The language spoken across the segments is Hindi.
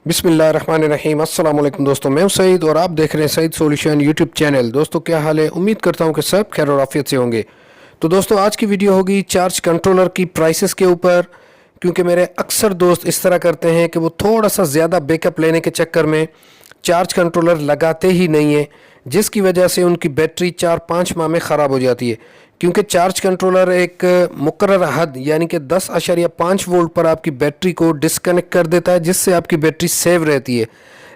बिस्मिल्लाहिर्रहमानिर्रहीम। अस्सलाम वालेकुम दोस्तों, मैं हूं सईद और आप देख रहे हैं सईद सॉल्यूशन यूट्यूब चैनल। दोस्तों क्या हाल है? उम्मीद करता हूं कि सब खैर और आफियत से होंगे। तो दोस्तों आज की वीडियो होगी चार्ज कंट्रोलर की प्राइसेस के ऊपर, क्योंकि मेरे अक्सर दोस्त इस तरह करते हैं कि वो थोड़ा सा ज़्यादा बैकअप लेने के चक्कर में चार्ज कंट्रोलर लगाते ही नहीं है, जिसकी वजह से उनकी बैटरी 4-5 माह में ख़राब हो जाती है। क्योंकि चार्ज कंट्रोलर एक मुकर्रर हद यानी कि 10.5 वोल्ट पर आपकी बैटरी को डिस्कनेक्ट कर देता है, जिससे आपकी बैटरी सेव रहती है।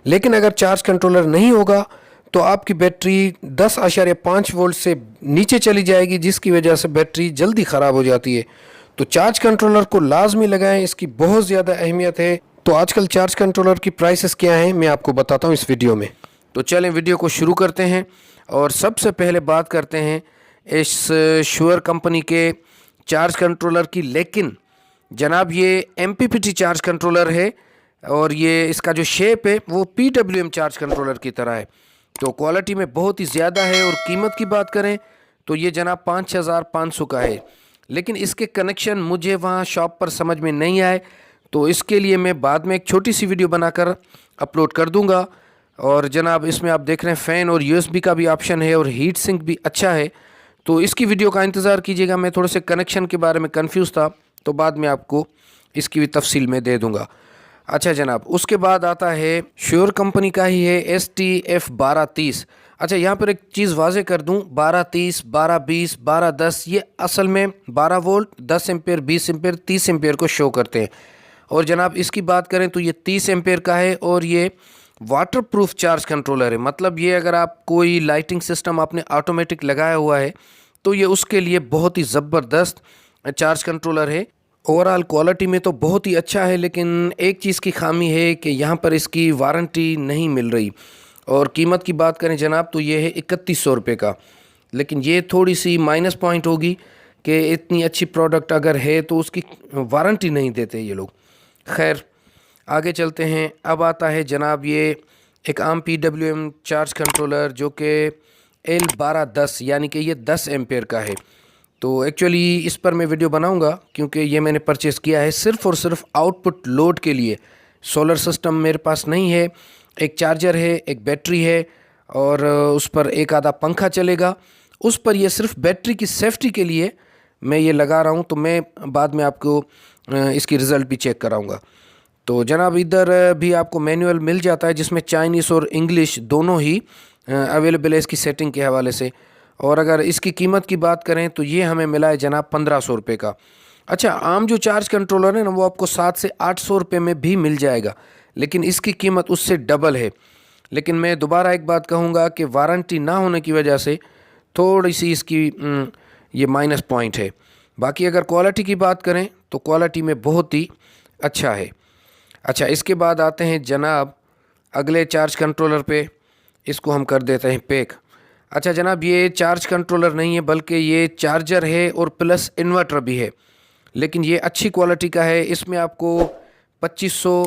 लेकिन अगर चार्ज कंट्रोलर नहीं होगा तो आपकी बैटरी 10.5 वोल्ट से नीचे चली जाएगी, जिसकी वजह से बैटरी जल्दी ख़राब हो जाती है। तो चार्ज कंट्रोलर को लाजमी लगाएं, इसकी बहुत ज़्यादा अहमियत है। तो आजकल चार्ज कंट्रोलर की प्राइसेस क्या हैं मैं आपको बताता हूं इस वीडियो में। तो चलें वीडियो को शुरू करते हैं और सबसे पहले बात करते हैं इस श्योर कंपनी के चार्ज कंट्रोलर की। लेकिन जनाब ये MPPT चार्ज कंट्रोलर है और ये इसका जो शेप है वो PWM चार्ज कंट्रोलर की तरह है। तो क्वालिटी में बहुत ही ज़्यादा है और कीमत की बात करें तो ये जनाब 5500 का है। लेकिन इसके कनेक्शन मुझे वहाँ शॉप पर समझ में नहीं आए, तो इसके लिए मैं बाद में एक छोटी सी वीडियो बनाकर अपलोड कर दूंगा। और जनाब इसमें आप देख रहे हैं फ़ैन और USB का भी ऑप्शन है और हीट सिंक भी अच्छा है। तो इसकी वीडियो का इंतज़ार कीजिएगा। मैं थोड़े से कनेक्शन के बारे में कंफ्यूज था, तो बाद में आपको इसकी भी तफसील में दे दूंगा। अच्छा जनाब, उसके बाद आता है श्योर कंपनी का ही है STF 1230। अच्छा यहाँ पर एक चीज़ वाजे कर दूँ, 1230, 1220, 1210 ये असल में 12 वोल्ट, 10 एम्पेयर, 20 एम्पेयर, 30 एम्पेयर को शो करते हैं। और जनाब इसकी बात करें तो ये 30 एम्पेयर का है और ये वाटर प्रूफ चार्ज कंट्रोलर है। मतलब ये अगर आप कोई लाइटिंग सिस्टम आपने ऑटोमेटिक लगाया हुआ है तो ये उसके लिए बहुत ही ज़बरदस्त चार्ज कंट्रोलर है। ओवरऑल क्वालिटी में तो बहुत ही अच्छा है, लेकिन एक चीज़ की खामी है कि यहाँ पर इसकी वारंटी नहीं मिल रही। और कीमत की बात करें जनाब तो ये है 3100 रुपये का। लेकिन ये थोड़ी सी माइनस पॉइंट होगी कि इतनी अच्छी प्रोडक्ट अगर है तो उसकी वारंटी नहीं देते ये लोग। खैर आगे चलते हैं। अब आता है जनाब ये एक आम PWM चार्ज कंट्रोलर जो कि L1210 यानी कि ये 10 एम्पेयर का है। तो एक्चुअली इस पर मैं वीडियो बनाऊंगा क्योंकि ये मैंने परचेज़ किया है सिर्फ़ और सिर्फ आउटपुट लोड के लिए। सोलर सिस्टम मेरे पास नहीं है। एक चार्जर है, एक बैटरी है और उस पर एक आधा पंखा चलेगा। उस पर ये सिर्फ बैटरी की सेफ्टी के लिए मैं ये लगा रहा हूँ। तो मैं बाद में आपको इसकी रिज़ल्ट भी चेक कराऊँगा। तो जनाब इधर भी आपको मैनुअल मिल जाता है जिसमें चाइनीज़ और इंग्लिश दोनों ही अवेलेबल है इसकी सेटिंग के हवाले से। और अगर इसकी कीमत की बात करें तो ये हमें मिला है जनाब 1500 रुपये का। अच्छा, आम जो चार्ज कंट्रोलर है ना वो आपको 700 से 800 रुपये में भी मिल जाएगा, लेकिन इसकी कीमत उससे डबल है। लेकिन मैं दोबारा एक बात कहूँगा कि वारंटी ना होने की वजह से थोड़ी सी इसकी ये माइनस पॉइंट है। बाकी अगर क्वालिटी की बात करें तो क्वालिटी में बहुत ही अच्छा है। अच्छा, इसके बाद आते हैं जनाब अगले चार्ज कंट्रोलर पे। इसको हम कर देते हैं पैक। अच्छा जनाब, ये चार्ज कंट्रोलर नहीं है बल्कि ये चार्जर है और प्लस इन्वर्टर भी है। लेकिन ये अच्छी क्वालिटी का है। इसमें आपको 2500,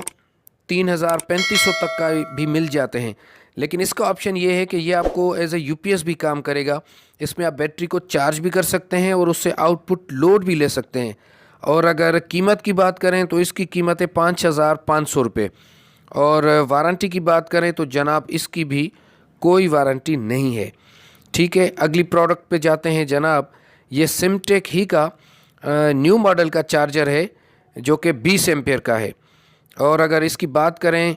3000, 3500 तक का भी मिल जाते हैं। लेकिन इसका ऑप्शन ये है कि ये आपको एज ए UPS भी काम करेगा। इसमें आप बैटरी को चार्ज भी कर सकते हैं और उससे आउटपुट लोड भी ले सकते हैं। और अगर कीमत की बात करें तो इसकी कीमत है 5500 रुपये। और वारंटी की बात करें तो जनाब इसकी भी कोई वारंटी नहीं है। ठीक है, अगली प्रोडक्ट पे जाते हैं जनाब। ये सिमटेक ही का न्यू मॉडल का चार्जर है जो कि 20 एम्पेयर का है। और अगर इसकी बात करें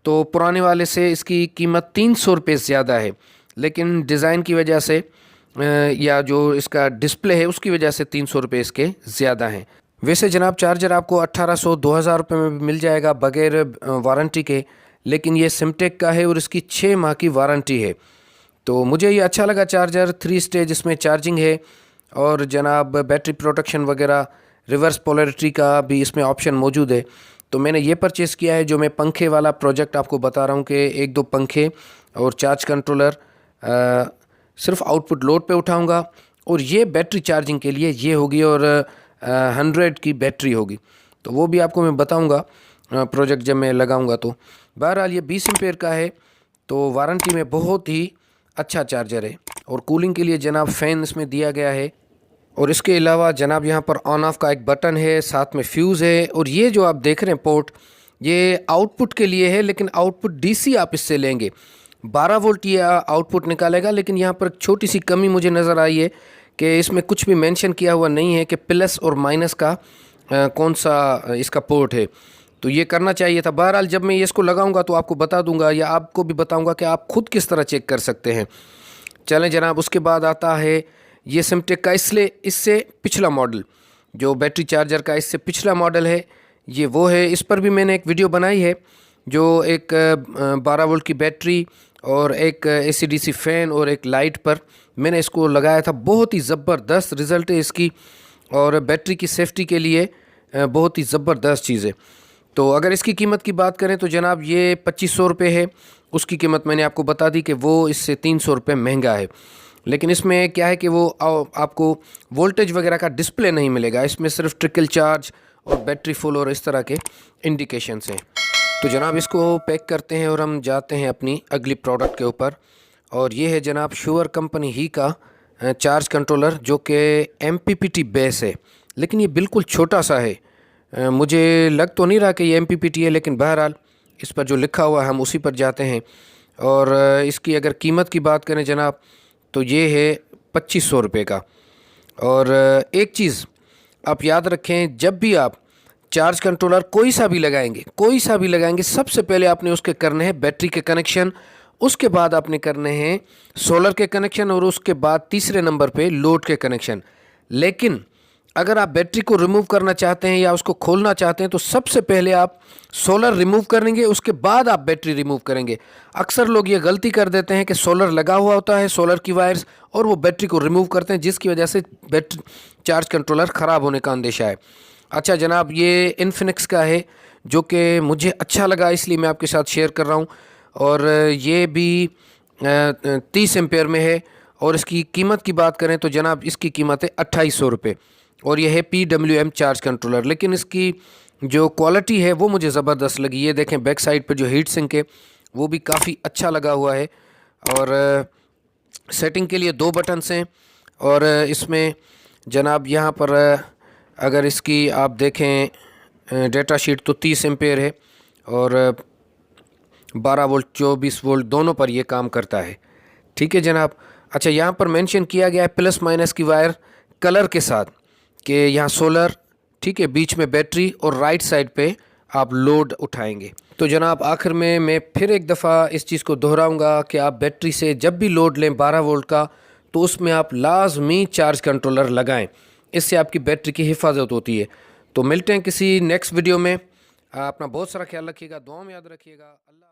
तो पुराने वाले से इसकी कीमत 300 रुपये ज़्यादा है, लेकिन डिज़ाइन की वजह से या जो इसका डिस्प्ले है उसकी वजह से 300 रुपये इसके ज़्यादा हैं। वैसे जनाब चार्जर आपको 1800, 2000 रुपये में भी मिल जाएगा बग़ैर वारंटी के। लेकिन ये सिमटेक का है और इसकी 6 माह की वारंटी है। तो मुझे ये अच्छा लगा चार्जर। 3 स्टेज इसमें चार्जिंग है और जनाब बैटरी प्रोटेक्शन वगैरह, रिवर्स पोलैरिटी का भी इसमें ऑप्शन मौजूद है। तो मैंने ये परचेज़ किया है। जो मैं पंखे वाला प्रोजेक्ट आपको बता रहा हूँ कि 1-2 पंखे और चार्ज कंट्रोलर सिर्फ आउटपुट लोड पे उठाऊँगा और ये बैटरी चार्जिंग के लिए ये होगी और 100 की बैटरी होगी। तो वो भी आपको मैं बताऊँगा प्रोजेक्ट जब मैं लगाऊँगा। तो बहरहाल ये 20 एम्पेयर का है, तो वारंटी में बहुत ही अच्छा चार्जर है। और कूलिंग के लिए जनाब फ़ैन इसमें दिया गया है। और इसके अलावा जनाब यहाँ पर ऑन ऑफ का एक बटन है, साथ में फ्यूज़ है। और ये जो आप देख रहे हैं पोर्ट, ये आउटपुट के लिए है, लेकिन आउटपुट डीसी आप इससे लेंगे। 12 वोल्ट ये आउटपुट निकालेगा। लेकिन यहाँ पर एक छोटी सी कमी मुझे नज़र आई है कि इसमें कुछ भी मेंशन किया हुआ नहीं है कि प्लस और माइनस का कौन सा इसका पोर्ट है। तो ये करना चाहिए था। बहरहाल जब मैं इसको लगाऊंगा तो आपको बता दूंगा, या आपको भी बताऊंगा कि आप खुद किस तरह चेक कर सकते हैं। चलें जनाब, उसके बाद आता है ये सिमटेक का इससे पिछला मॉडल, जो बैटरी चार्जर का इससे पिछला मॉडल है, ये वो है। इस पर भी मैंने एक वीडियो बनाई है, जो एक 12 वोल्ट की बैटरी और एक AC/DC फ़ैन और एक लाइट पर मैंने इसको लगाया था। बहुत ही ज़बरदस्त रिज़ल्ट है इसकी, और बैटरी की सेफ्टी के लिए बहुत ही ज़बरदस्त चीज़ है। तो अगर इसकी कीमत की बात करें तो जनाब ये 2500 रुपये है। उसकी कीमत मैंने आपको बता दी कि वो इससे 300 रुपये महंगा है। लेकिन इसमें क्या है कि वो आपको वोल्टेज वगैरह का डिस्प्ले नहीं मिलेगा। इसमें सिर्फ ट्रिकल चार्ज और बैटरी फुल और इस तरह के इंडिकेशंस हैं। तो जनाब इसको पैक करते हैं और हम जाते हैं अपनी अगली प्रोडक्ट के ऊपर। और ये है जनाब श्योर कंपनी ही का चार्ज कंट्रोलर, जो कि MPPT बेस है, लेकिन ये बिल्कुल छोटा सा है। मुझे लग तो नहीं रहा कि ये MPPT है, लेकिन बहरहाल इस पर जो लिखा हुआ है हम उसी पर जाते हैं। और इसकी अगर कीमत की बात करें जनाब तो ये है 2500 रुपये का। और एक चीज़ आप याद रखें, जब भी आप चार्ज कंट्रोलर कोई सा भी लगाएंगे, सबसे पहले आपने उसके करने हैं बैटरी के कनेक्शन, उसके बाद आपने करने हैं सोलर के कनेक्शन, और उसके बाद तीसरे नंबर पे लोड के कनेक्शन। लेकिन अगर आप बैटरी को रिमूव करना चाहते हैं या उसको खोलना चाहते हैं तो सबसे पहले आप सोलर रिमूव करेंगे, उसके बाद आप बैटरी रिमूव करेंगे। अक्सर लोग ये गलती कर देते हैं कि सोलर लगा हुआ होता है, सोलर की वायर्स, और वो बैटरी को रिमूव करते हैं, जिसकी वजह से बैटरी चार्ज कंट्रोलर ख़राब होने का अंदेशा है। अच्छा जनाब, ये इन्फिनिक्स का है, जो कि मुझे अच्छा लगा, इसलिए मैं आपके साथ शेयर कर रहा हूँ। और ये भी 30 एम्पेयर में है। और इसकी कीमत की बात करें तो जनाब इसकी कीमत है 2800 रुपये, और यह है PWM चार्ज कंट्रोलर। लेकिन इसकी जो क्वालिटी है वो मुझे ज़बरदस्त लगी। ये देखें बैक साइड पे जो हीट सिंक है वो भी काफ़ी अच्छा लगा हुआ है। और सेटिंग के लिए 2 बटन्स हैं। और इसमें जनाब यहाँ पर अगर इसकी आप देखें डेटा शीट तो 30 एम्पेयर है, और 12 वोल्ट 24 वोल्ट दोनों पर ये काम करता है। ठीक है जनाब। अच्छा, यहाँ पर मेंशन किया गया है प्लस माइनस की वायर कलर के साथ, कि यहाँ सोलर, ठीक है, बीच में बैटरी और राइट साइड पे आप लोड उठाएंगे। तो जनाब आखिर में मैं फिर एक दफ़ा इस चीज़ को दोहराऊंगा कि आप बैटरी से जब भी लोड लें 12 वोल्ट का, तो उसमें आप लाजमी चार्ज कंट्रोलर लगाएं। इससे आपकी बैटरी की हिफाजत होती है। तो मिलते हैं किसी नेक्स्ट वीडियो में। अपना बहुत सारा ख्याल रखिएगा, दुआ में याद रखिएगा। अल्लाह।